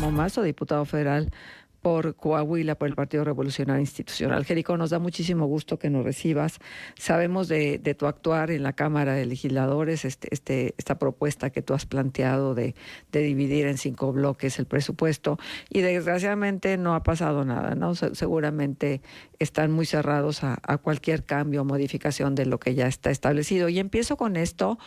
Guillermo Mazo, diputado federal por Coahuila, por el Partido Revolucionario Institucional. Jerico, nos da muchísimo gusto que nos recibas. Sabemos de tu actuar en la Cámara de Legisladores, esta propuesta que tú has planteado de dividir en 5 bloques el presupuesto, y desgraciadamente no ha pasado nada, ¿no? Seguramente están muy cerrados a cualquier cambio o modificación de lo que ya está establecido. Y empiezo con esto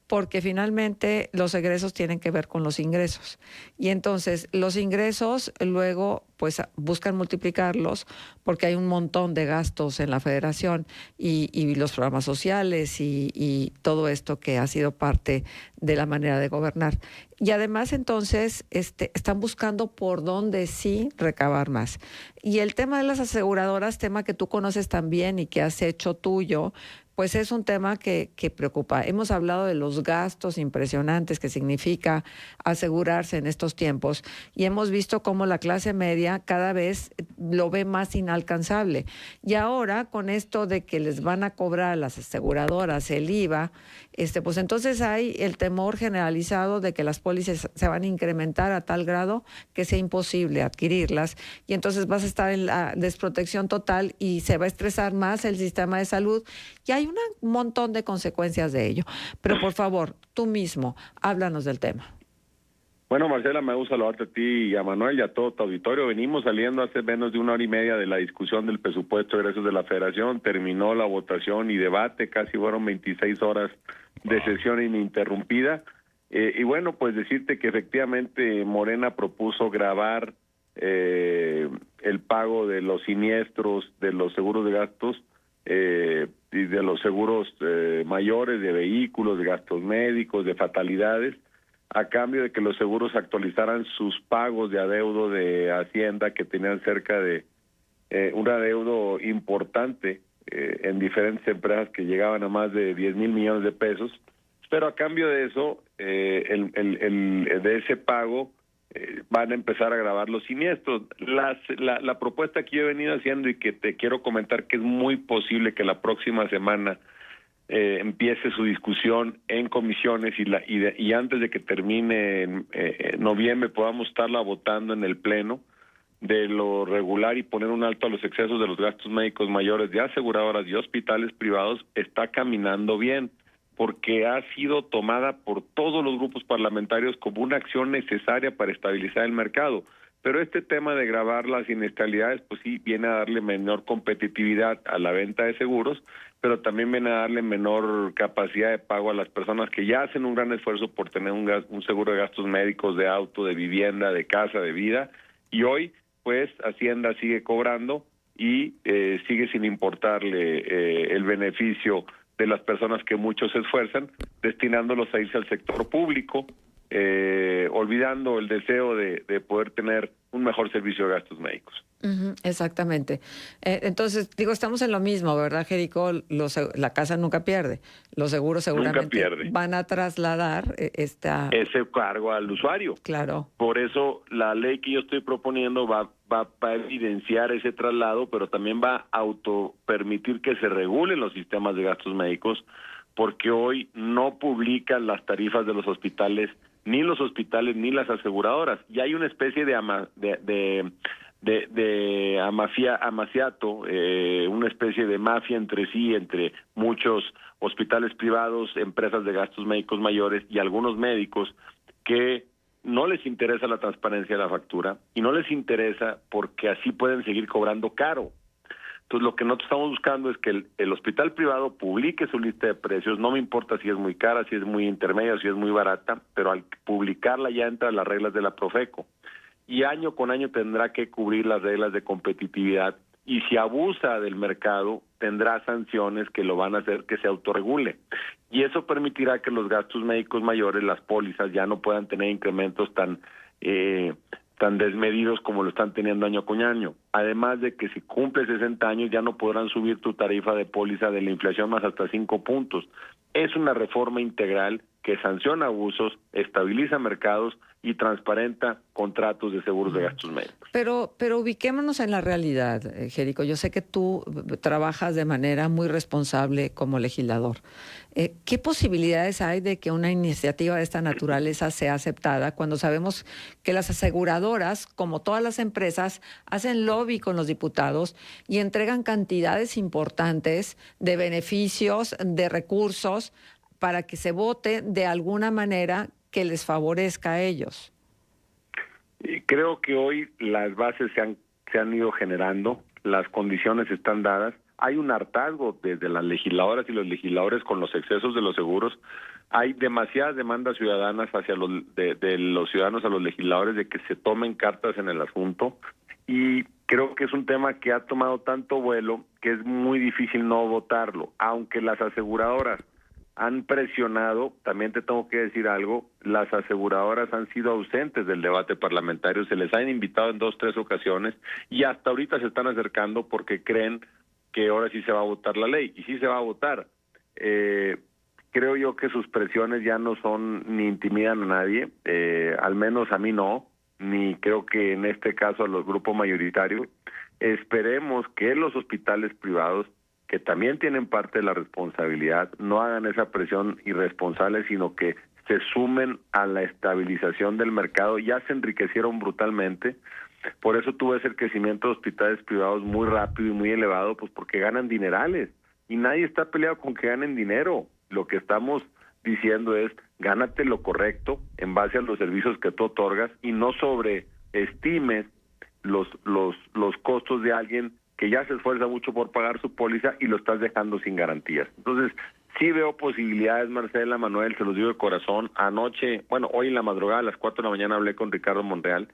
porque finalmente los egresos tienen que ver con los ingresos. Y entonces los ingresos luego pues buscan multiplicarlos porque hay un montón de gastos en la federación y los programas sociales y todo esto que ha sido parte de la manera de gobernar. Y además entonces están buscando por dónde sí recabar más. Y el tema de las aseguradoras, tema que tú conoces también y que has hecho tuyo, pues es un tema que preocupa. Hemos hablado de los gastos impresionantes que significa asegurarse en estos tiempos y hemos visto cómo la clase media cada vez lo ve más inalcanzable. Y ahora con esto de que les van a cobrar a las aseguradoras el IVA, pues entonces hay el temor generalizado de que las pólizas se van a incrementar a tal grado que sea imposible adquirirlas y entonces vas a estar en la desprotección total y se va a estresar más el sistema de salud y hay un montón de consecuencias de ello. Pero por favor, tú mismo, háblanos del tema. Bueno, Marcela, me gusta saludarte a ti y a Manuel y a todo tu auditorio. Venimos saliendo hace menos de 1 hora y media de la discusión del presupuesto de egresos de la Federación. Terminó la votación y debate, casi fueron 26 horas de sesión ininterrumpida. Y bueno, pues decirte que efectivamente Morena propuso gravar el pago de los siniestros, de los seguros de gastos, y de los seguros mayores, de vehículos, de gastos médicos, de fatalidades, a cambio de que los seguros actualizaran sus pagos de adeudo de Hacienda, que tenían cerca de un adeudo importante en diferentes empresas que llegaban a más de 10,000 millones de pesos, pero a cambio de eso, de ese pago, van a empezar a grabar los siniestros. La propuesta que yo he venido haciendo y que te quiero comentar que es muy posible que la próxima semana empiece su discusión en comisiones y antes de que termine en noviembre podamos estarla votando en el Pleno, de lo regular y poner un alto a los excesos de los gastos médicos mayores de aseguradoras y hospitales privados, está caminando bien, porque ha sido tomada por todos los grupos parlamentarios como una acción necesaria para estabilizar el mercado. Pero este tema de gravar las siniestralidades, pues sí, viene a darle menor competitividad a la venta de seguros, pero también viene a darle menor capacidad de pago a las personas que ya hacen un gran esfuerzo por tener un seguro de gastos médicos, de auto, de vivienda, de casa, de vida, y hoy, pues, Hacienda sigue cobrando y sigue sin importarle el beneficio de las personas que muchos se esfuerzan, destinándolos a irse al sector público, olvidando el deseo de poder tener un mejor servicio de gastos médicos. Exactamente. Entonces, digo, estamos en lo mismo, ¿verdad, Jerico? La casa nunca pierde. Los seguros seguramente van a trasladar ese cargo al usuario. Claro. Por eso la ley que yo estoy proponiendo va a evidenciar ese traslado, pero también va a permitir que se regulen los sistemas de gastos médicos, porque hoy no publican las tarifas de los hospitales, ni los hospitales ni las aseguradoras. Y hay una especie de amaciato, una especie de mafia entre sí, entre muchos hospitales privados, empresas de gastos médicos mayores y algunos médicos que no les interesa la transparencia de la factura y no les interesa porque así pueden seguir cobrando caro. Entonces, lo que nosotros estamos buscando es que el hospital privado publique su lista de precios. No me importa si es muy cara, si es muy intermedia, si es muy barata, pero al publicarla ya entra las reglas de la Profeco. Y año con año tendrá que cubrir las reglas de competitividad. Y si abusa del mercado, tendrá sanciones que lo van a hacer que se autorregule. Y eso permitirá que los gastos médicos mayores, las pólizas, ya no puedan tener incrementos tan desmedidos como lo están teniendo año con año. Además de que si cumples 60 años ya no podrán subir tu tarifa de póliza de la inflación más hasta 5 puntos. Es una reforma integral que sanciona abusos, estabiliza mercados y transparenta contratos de seguros de gastos médicos. Pero ubiquémonos en la realidad, Jerico. Yo sé que tú trabajas de manera muy responsable como legislador. ¿Qué posibilidades hay de que una iniciativa de esta naturaleza sea aceptada cuando sabemos que las aseguradoras, como todas las empresas, hacen lobby con los diputados y entregan cantidades importantes de beneficios, de recursos, para que se vote de alguna manera que les favorezca a ellos? Y creo que hoy las bases se han ido generando, las condiciones están dadas. Hay un hartazgo desde las legisladoras y los legisladores con los excesos de los seguros. Hay demasiadas demandas ciudadanas hacia de los ciudadanos a los legisladores de que se tomen cartas en el asunto. Y creo que es un tema que ha tomado tanto vuelo que es muy difícil no votarlo. Aunque las aseguradoras han presionado, también te tengo que decir algo, las aseguradoras han sido ausentes del debate parlamentario, se les han invitado en 2, 3 ocasiones y hasta ahorita se están acercando porque creen que ahora sí se va a votar la ley, y sí se va a votar. Creo yo que sus presiones ya no son ni intimidan a nadie, al menos a mí no, ni creo que en este caso a los grupos mayoritarios. Esperemos que los hospitales privados, que también tienen parte de la responsabilidad, no hagan esa presión irresponsable, sino que se sumen a la estabilización del mercado. Ya se enriquecieron brutalmente, por eso tuvo ese crecimiento de hospitales privados muy rápido y muy elevado, pues porque ganan dinerales, y nadie está peleado con que ganen dinero. Lo que estamos diciendo es, gánate lo correcto en base a los servicios que tú otorgas y no sobreestimes los costos de alguien que ya se esfuerza mucho por pagar su póliza y lo estás dejando sin garantías. Entonces, sí veo posibilidades, Marcela, Manuel, se los digo de corazón. Anoche, hoy en la madrugada a las 4 de la mañana hablé con Ricardo Monreal.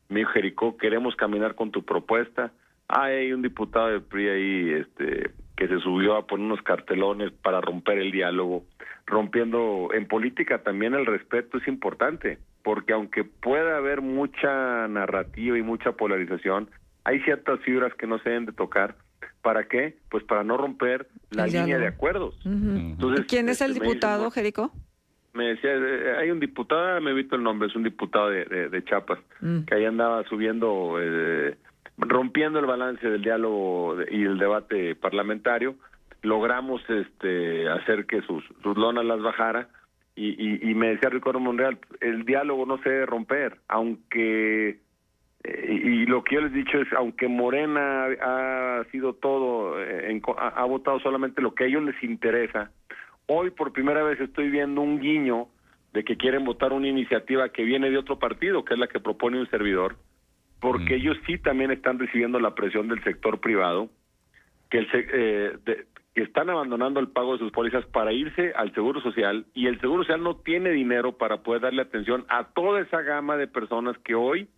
Me dijo, Jerico, queremos caminar con tu propuesta. Hay un diputado del PRI ahí que se subió a poner unos cartelones para romper el diálogo. Rompiendo, en política también el respeto es importante, porque aunque pueda haber mucha narrativa y mucha polarización, hay ciertas fibras que no se deben de tocar. ¿Para qué? Pues para no romper la línea de acuerdos. Entonces, ¿quién es el diputado, Jerico? Me decía, hay un diputado, me he visto el nombre, es un diputado de Chiapas, que ahí andaba subiendo, rompiendo el balance del diálogo y el debate parlamentario. Logramos hacer que sus lonas las bajara, y me decía Ricardo Monreal, el diálogo no se debe romper, aunque... y lo que yo les he dicho es, aunque Morena ha sido todo, ha votado solamente lo que a ellos les interesa, hoy por primera vez estoy viendo un guiño de que quieren votar una iniciativa que viene de otro partido, que es la que propone un servidor, porque ellos sí también están recibiendo la presión del sector privado, que están abandonando el pago de sus pólizas para irse al Seguro Social, y el Seguro Social no tiene dinero para poder darle atención a toda esa gama de personas que hoy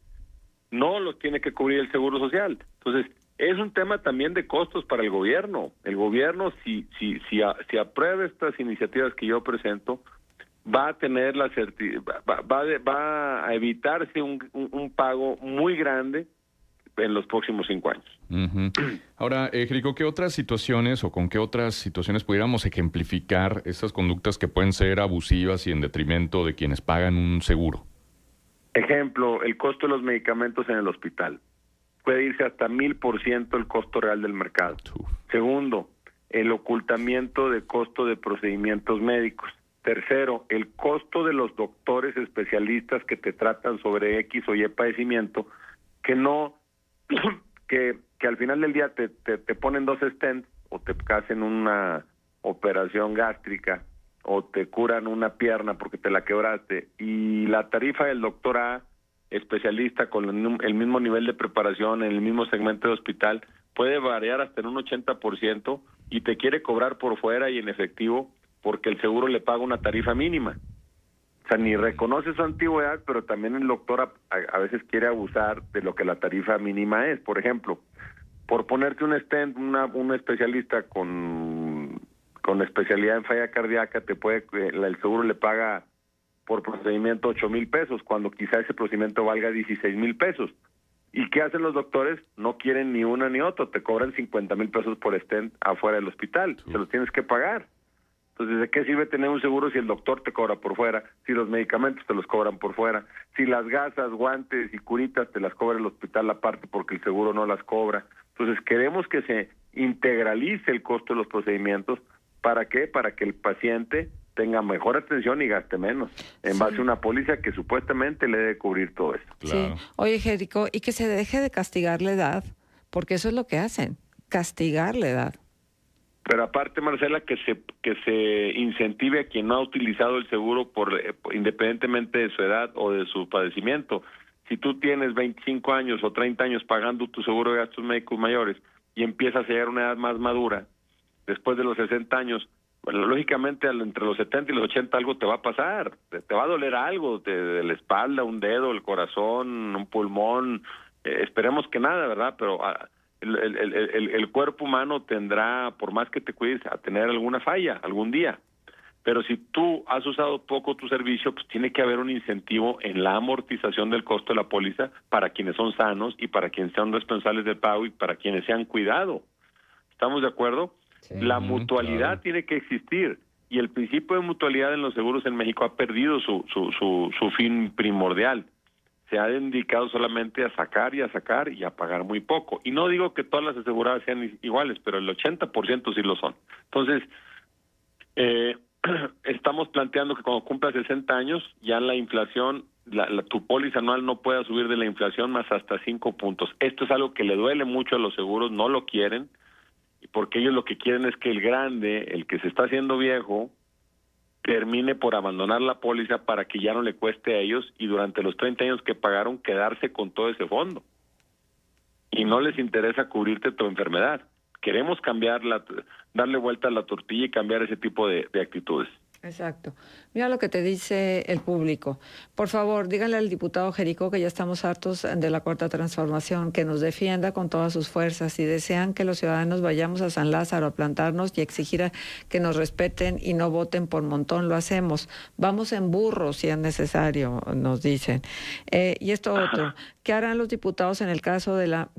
no los tiene que cubrir el Seguro Social. Entonces, es un tema también de costos para el gobierno. El gobierno, si aprueba estas iniciativas que yo presento, va a tener va a evitarse un pago muy grande en los próximos 5 años. Ahora, Jerico, ¿qué otras situaciones o con qué otras situaciones pudiéramos ejemplificar estas conductas que pueden ser abusivas y en detrimento de quienes pagan un seguro? Ejemplo, el costo de los medicamentos en el hospital. Puede irse hasta 1000% el costo real del mercado. Segundo, el ocultamiento de costo de procedimientos médicos. Tercero, el costo de los doctores especialistas que te tratan sobre X o Y padecimiento, que no, que al final del día te ponen 2 stents o te hacen una operación gástrica o te curan una pierna porque te la quebraste, y la tarifa del doctor A, especialista con el mismo nivel de preparación en el mismo segmento de hospital, puede variar hasta en un 80% y te quiere cobrar por fuera y en efectivo porque el seguro le paga una tarifa mínima. O sea, ni reconoce su antigüedad, pero también el doctor a veces quiere abusar de lo que la tarifa mínima es. Por ejemplo, por ponerte un stent, un especialista con especialidad en falla cardíaca, el seguro le paga por procedimiento 8,000 pesos, cuando quizá ese procedimiento valga 16,000 pesos. ¿Y qué hacen los doctores? No quieren ni uno ni otro, te cobran 50,000 pesos por stent afuera del hospital, se los tienes que pagar. Entonces, ¿de qué sirve tener un seguro si el doctor te cobra por fuera, si los medicamentos te los cobran por fuera, si las gasas, guantes y curitas te las cobra el hospital aparte porque el seguro no las cobra? Entonces, queremos que se integralice el costo de los procedimientos. ¿Para qué? Para que el paciente tenga mejor atención y gaste menos, en base a una póliza que supuestamente le debe cubrir todo eso. Claro. Sí. Oye, Jerico, y que se deje de castigar la edad, porque eso es lo que hacen, castigar la edad. Pero aparte, Marcela, que se incentive a quien no ha utilizado el seguro independientemente de su edad o de su padecimiento. Si tú tienes 25 años o 30 años pagando tu seguro de gastos médicos mayores y empiezas a llegar a una edad más madura, después de los 60 años, bueno, lógicamente entre los 70 y los 80 algo te va a pasar, te va a doler algo, de la espalda, un dedo, el corazón, un pulmón, esperemos que nada, ¿verdad? Pero el cuerpo humano tendrá, por más que te cuides, a tener alguna falla algún día. Pero si tú has usado poco tu servicio, pues tiene que haber un incentivo en la amortización del costo de la póliza para quienes son sanos y para quienes sean responsables del pago y para quienes se han cuidado. ¿Estamos de acuerdo? Sí. La mutualidad claro. Tiene que existir, y el principio de mutualidad en los seguros en México ha perdido su fin primordial. Se ha dedicado solamente a sacar y a pagar muy poco. Y no digo que todas las aseguradas sean iguales, pero el 80% sí lo son. Entonces, estamos planteando que cuando cumpla 60 años, ya la inflación, tu póliza anual no pueda subir de la inflación más hasta 5 puntos. Esto es algo que le duele mucho a los seguros, no lo quieren, porque ellos lo que quieren es que el grande, el que se está haciendo viejo, termine por abandonar la póliza para que ya no le cueste a ellos y durante los 30 años que pagaron quedarse con todo ese fondo. Y no les interesa cubrirte tu enfermedad. Queremos darle vuelta a la tortilla y cambiar ese tipo de actitudes. Exacto. Mira lo que te dice el público. Por favor, díganle al diputado Jerico que ya estamos hartos de la Cuarta Transformación, que nos defienda con todas sus fuerzas. Si desean que los ciudadanos vayamos a San Lázaro a plantarnos y exigir que nos respeten y no voten por montón, lo hacemos. Vamos en burro si es necesario, nos dicen. Y esto otro, ¿qué harán los diputados en el caso de la...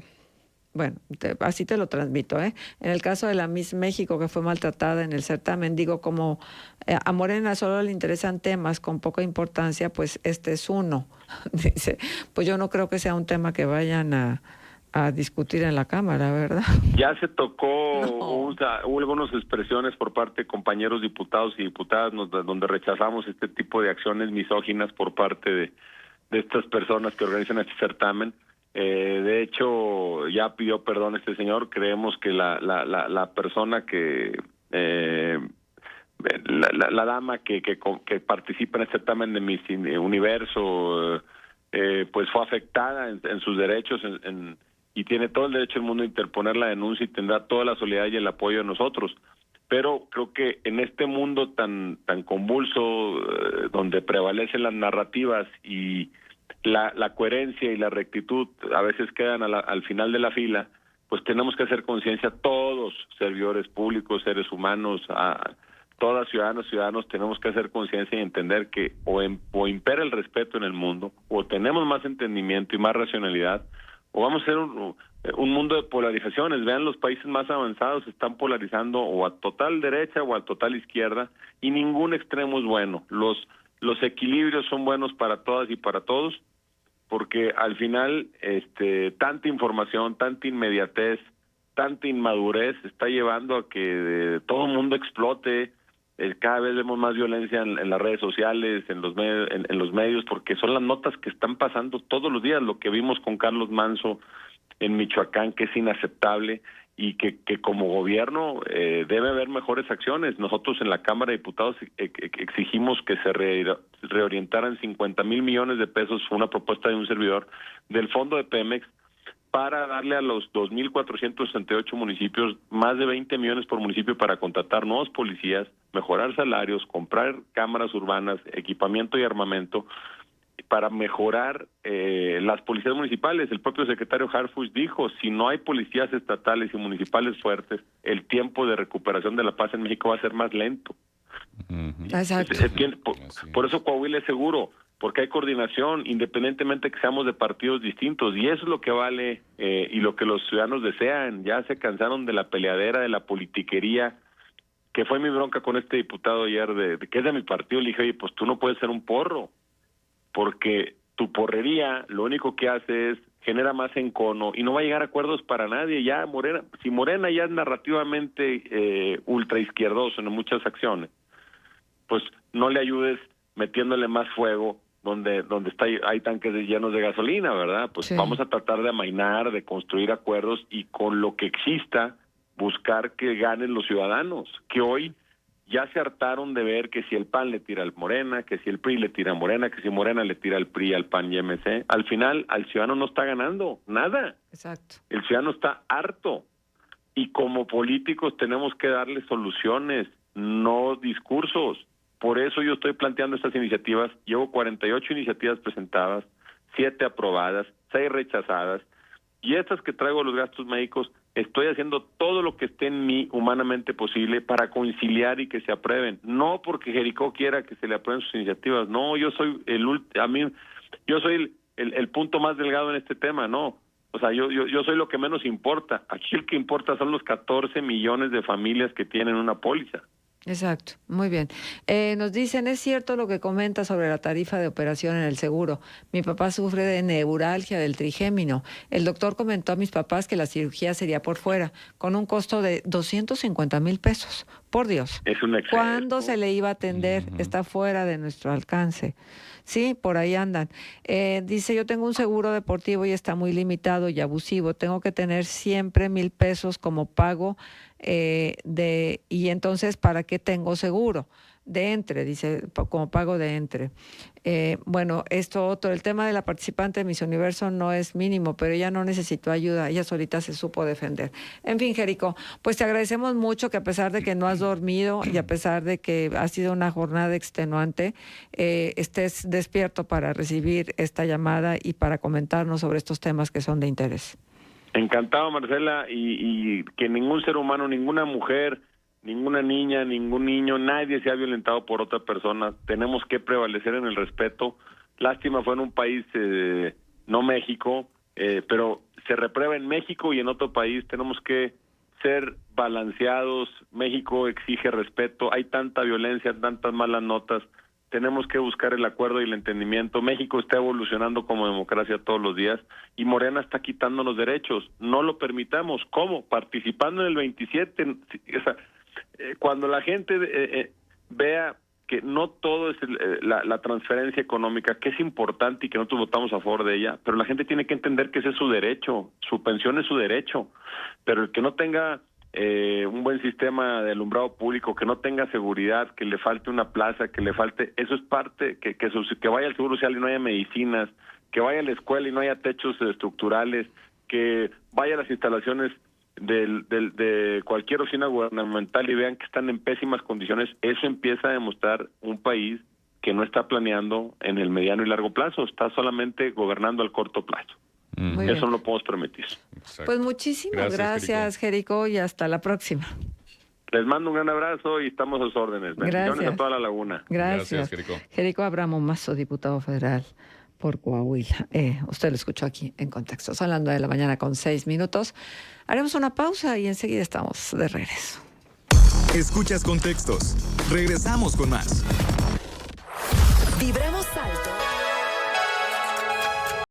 Bueno, así te lo transmito, ¿eh? En el caso de la Miss México, que fue maltratada en el certamen, digo, como a Morena solo le interesan temas con poca importancia, pues este es uno. Dice, pues yo no creo que sea un tema que vayan a discutir en la Cámara, ¿verdad? Ya se tocó, hubo algunas expresiones por parte de compañeros diputados y diputadas donde rechazamos este tipo de acciones misóginas por parte de estas personas que organizan este certamen. De hecho, ya pidió perdón este señor. Creemos que la persona que la dama que participa en este certamen de Miss Universo pues fue afectada en sus derechos y tiene todo el derecho del mundo a interponer la denuncia y tendrá toda la solidaridad y el apoyo de nosotros. Pero creo que en este mundo tan convulso, donde prevalecen las narrativas y la coherencia y la rectitud a veces quedan al final de la fila, pues tenemos que hacer conciencia todos, servidores públicos, seres humanos, a todas ciudadanos, tenemos que hacer conciencia y entender que o impera el respeto en el mundo, o tenemos más entendimiento y más racionalidad, o vamos a ser un mundo de polarizaciones. Vean, los países más avanzados están polarizando o a total derecha o a total izquierda, y ningún extremo es bueno. Los equilibrios son buenos para todas y para todos, porque al final tanta información, tanta inmediatez, tanta inmadurez está llevando a que todo el mundo explote. Cada vez vemos más violencia en las redes sociales, en los medios, porque son las notas que están pasando todos los días. Lo que vimos con Carlos Manso en Michoacán, que es inaceptable, y que como gobierno debe haber mejores acciones. Nosotros en la Cámara de Diputados exigimos que se reorientaran 50,000 millones de pesos, una propuesta de un servidor, del fondo de Pemex, para darle a los 2,468 municipios más de 20 millones por municipio para contratar nuevos policías, mejorar salarios, comprar cámaras urbanas, equipamiento y armamento, para mejorar las policías municipales. El propio secretario Harfuch dijo, si no hay policías estatales y municipales fuertes, el tiempo de recuperación de la paz en México va a ser más lento. Exacto. Por eso Coahuila es seguro, porque hay coordinación, independientemente que seamos de partidos distintos, y eso es lo que vale y lo que los ciudadanos desean. Ya se cansaron de la peleadera, de la politiquería, que fue mi bronca con este diputado ayer, de que es de mi partido. Le dije, oye, pues tú no puedes ser un porro, porque tu porrería lo único que hace es genera más encono y no va a llegar a acuerdos para nadie. Ya Morena, si Morena ya es narrativamente ultra izquierdoso en muchas acciones, pues no le ayudes metiéndole más fuego donde hay tanques llenos de gasolina, ¿verdad? Pues sí. Vamos a tratar de amainar, de construir acuerdos y con lo que exista buscar que ganen los ciudadanos, que hoy ya se hartaron de ver que si el PAN le tira al Morena, que si el PRI le tira a Morena, que si Morena le tira al PRI, al PAN y MC. Al final, al ciudadano no está ganando nada. Exacto. El ciudadano está harto. Y como políticos tenemos que darle soluciones, no discursos. Por eso yo estoy planteando estas iniciativas. Llevo 48 iniciativas presentadas, 7 aprobadas, 6 rechazadas. Y estas que traigo los gastos médicos, estoy haciendo todo lo que esté en mí humanamente posible para conciliar y que se aprueben. No porque Jericó quiera que se le aprueben sus iniciativas. No, yo soy yo soy el punto más delgado en este tema, no. O sea, yo soy lo que menos importa. Aquí el que importa son los 14 millones de familias que tienen una póliza. Exacto, muy bien. Nos dicen, es cierto lo que comenta sobre la tarifa de operación en el seguro. Mi papá sufre de neuralgia del trigémino. El doctor comentó a mis papás que la cirugía sería por fuera, con un costo de 250,000 pesos. Por Dios. Es un exceso. ¿Cuándo se le iba a atender? Está fuera de nuestro alcance. Sí, por ahí andan. Dice, yo tengo un seguro deportivo y está muy limitado y abusivo. Tengo que tener siempre 1,000 pesos como pago y entonces, ¿para qué tengo seguro? De entre, dice, como pago de entre. Bueno, esto otro, el tema de la participante de Miss Universo no es mínimo, pero ella no necesitó ayuda, ella solita se supo defender. En fin, Jerico, pues te agradecemos mucho que a pesar de que no has dormido y a pesar de que ha sido una jornada extenuante, estés despierto para recibir esta llamada y para comentarnos sobre estos temas que son de interés. Encantado, Marcela, y que ningún ser humano, ninguna mujer, ninguna niña, ningún niño, nadie se ha violentado por otra persona. Tenemos que prevalecer en el respeto. Lástima fue en un país, no México, pero se reprueba en México y en otro país. Tenemos que ser balanceados. México exige respeto. Hay tanta violencia, tantas malas notas. Tenemos que buscar el acuerdo y el entendimiento. México está evolucionando como democracia todos los días y Morena está quitándonos derechos. No lo permitamos. ¿Cómo? Participando en el 27. Cuando la gente vea que no todo es la transferencia económica, que es importante y que nosotros votamos a favor de ella, pero la gente tiene que entender que ese es su derecho, su pensión es su derecho, pero el que no tenga un buen sistema de alumbrado público, que no tenga seguridad, que le falte una plaza, que le falte, eso es parte, que vaya al seguro social y no haya medicinas, que vaya a la escuela y no haya techos estructurales, que vaya a las instalaciones de cualquier oficina gubernamental y vean que están en pésimas condiciones. Eso empieza a demostrar un país que no está planeando en el mediano y largo plazo, está solamente gobernando al corto plazo. Eso no lo podemos permitir. Exacto. Pues muchísimas gracias, Jerico, y hasta la próxima. Les mando un gran abrazo y estamos a sus órdenes. Bendiciones a toda la laguna. Gracias, Jerico. Jerico Abramo Mazo, diputado federal por Coahuila. Usted lo escuchó aquí en Contexto. Son las 9:06 a.m. Haremos una pausa y enseguida estamos de regreso. Escuchas Contextos. Regresamos con más. Vibremos alto